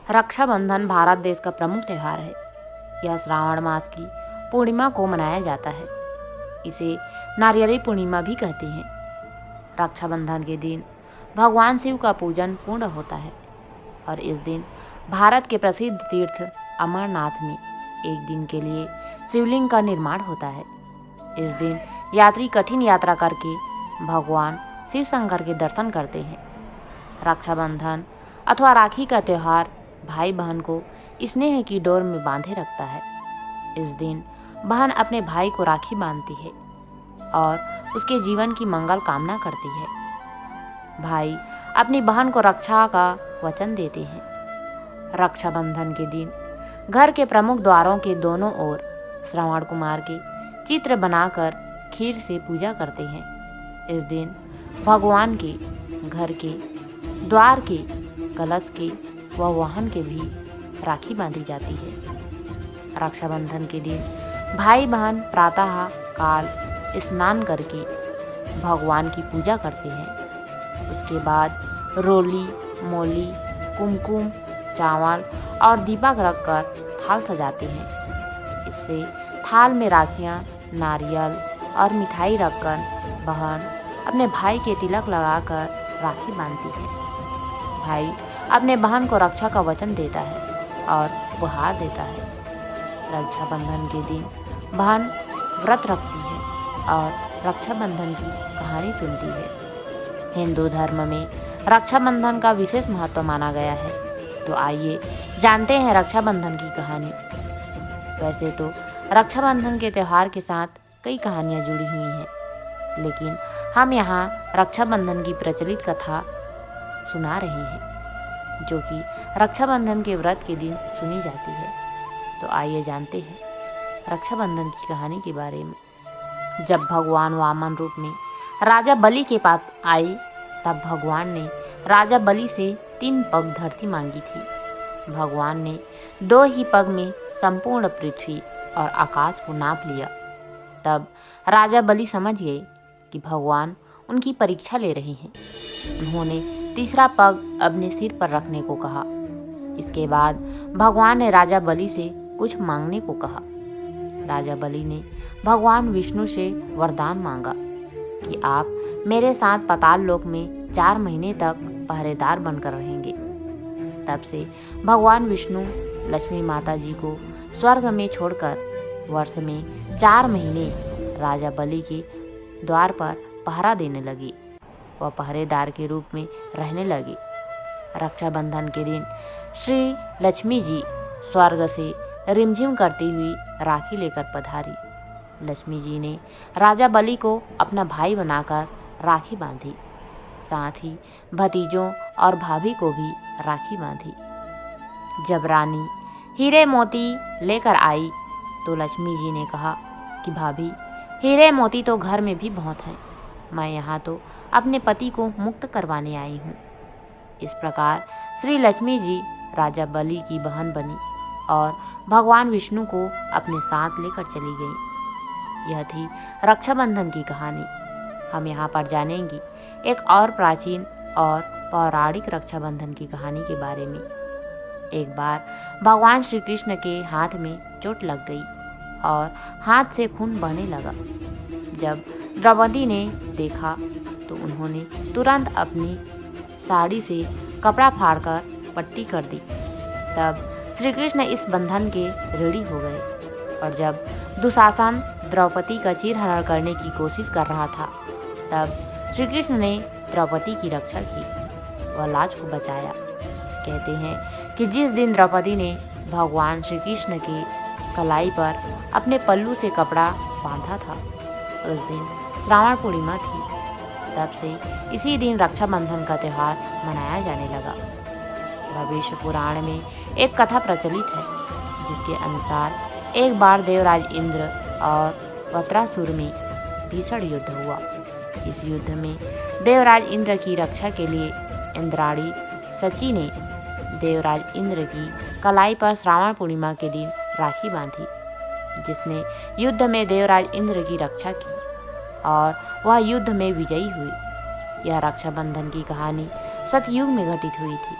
रक्षाबंधन भारत देश का प्रमुख त्यौहार है। यह श्रावण मास की पूर्णिमा को मनाया जाता है। इसे नारियली पूर्णिमा भी कहते हैं। रक्षाबंधन के दिन भगवान शिव का पूजन पूर्ण होता है और इस दिन भारत के प्रसिद्ध तीर्थ अमरनाथ में एक दिन के लिए शिवलिंग का निर्माण होता है। इस दिन यात्री कठिन यात्रा करके भगवान शिव शंकर के दर्शन करते हैं। रक्षाबंधन अथवा राखी का त्यौहार भाई बहन को स्नेह की डोर में बांधे रखता है। इस दिन बहन अपने भाई को राखी बांधती है और उसके जीवन की मंगल कामना करती है। भाई अपनी बहन को रक्षा का वचन देते हैं। रक्षाबंधन के दिन घर के प्रमुख द्वारों के दोनों ओर श्रावण कुमार के चित्र बनाकर खीर से पूजा करते हैं। इस दिन भगवान के घर के द्वार के कलश के व वाहन के भी राखी बांधी जाती है। रक्षाबंधन के दिन भाई बहन प्रातः काल स्नान करके भगवान की पूजा करते हैं। उसके बाद रोली मोली कुमकुम चावल और दीपक रखकर थाल सजाते हैं। इससे थाल में राखियाँ नारियल और मिठाई रखकर बहन अपने भाई के तिलक लगाकर राखी बांधती है। भाई अपने बहन को रक्षा का वचन देता है और उपहार देता है। रक्षाबंधन के दिन बहन व्रत रखती है और रक्षाबंधन की कहानी सुनती है। हिंदू धर्म में रक्षाबंधन का विशेष महत्व माना गया है। तो आइए जानते हैं रक्षाबंधन की कहानी। वैसे तो रक्षाबंधन के त्यौहार के साथ कई कहानियाँ जुड़ी हुई हैं, लेकिन हम यहाँ रक्षाबंधन की प्रचलित कथा सुना रहे हैं, जो कि रक्षाबंधन के व्रत के दिन सुनी जाती है। तो आइए जानते हैं रक्षाबंधन की कहानी के बारे में। जब भगवान वामन रूप में राजा बलि के पास आए, तब भगवान ने राजा बलि से 3 पग धरती मांगी थी। भगवान ने 2 ही पग में संपूर्ण पृथ्वी और आकाश को नाप लिया। तब राजा बलि समझ गए कि भगवान उनकी परीक्षा ले रहे हैं। उन्होंने तीसरा पग अपने सिर पर रखने को कहा। इसके बाद भगवान ने राजा बलि से कुछ मांगने को कहा। राजा बलि ने भगवान विष्णु से वरदान मांगा कि आप मेरे साथ पाताल लोक में 4 महीने तक पहरेदार बनकर रहेंगे। तब से भगवान विष्णु लक्ष्मी माता जी को स्वर्ग में छोड़कर वर्ष में 4 महीने राजा बलि के द्वार पर पहरा देने लगे। वह पहरेदार के रूप में रहने लगे। रक्षाबंधन के दिन श्री लक्ष्मी जी स्वर्ग से रिमझिम करती हुई राखी लेकर पधारी। लक्ष्मी जी ने राजा बलि को अपना भाई बनाकर राखी बांधी। साथ ही भतीजों और भाभी को भी राखी बांधी। जब रानी हीरे मोती लेकर आई तो लक्ष्मी जी ने कहा कि भाभी, हीरे मोती तो घर में भी बहुत हैं। मैं यहाँ तो अपने पति को मुक्त करवाने आई हूँ। इस प्रकार श्री लक्ष्मी जी राजा बलि की बहन बनी और भगवान विष्णु को अपने साथ लेकर चली गई। यह थी रक्षाबंधन की कहानी। हम यहाँ पर जानेंगे एक और प्राचीन और पौराणिक रक्षाबंधन की कहानी के बारे में। एक बार भगवान श्री कृष्ण के हाथ में चोट लग गई और हाथ से खून बहने लगा। जब द्रौपदी ने देखा तो उन्होंने तुरंत अपनी साड़ी से कपड़ा फाड़कर पट्टी कर दी। तब श्री कृष्ण इस बंधन के ऋणी हो गए और जब दुशासन द्रौपदी का चीरहरण करने की कोशिश कर रहा था, तब श्री कृष्ण ने द्रौपदी की रक्षा की व लाज को बचाया। कहते हैं कि जिस दिन द्रौपदी ने भगवान श्री कृष्ण के कलाई पर अपने पल्लू से कपड़ा बांधा था, उस दिन श्रावण पूर्णिमा थी। तब से इसी दिन रक्षाबंधन का त्यौहार मनाया जाने लगा। भविष्य पुराण में एक कथा प्रचलित है, जिसके अनुसार एक बार देवराज इंद्र और वत्रासुर में भीषण युद्ध हुआ। इस युद्ध में देवराज इंद्र की रक्षा के लिए इंद्राणी सची ने देवराज इंद्र की कलाई पर श्रावण पूर्णिमा के दिन राखी बांधी, जिसने युद्ध में देवराज इंद्र की रक्षा की और वह युद्ध में विजयी हुई। यह रक्षाबंधन की कहानी सतयुग में घटित हुई थी।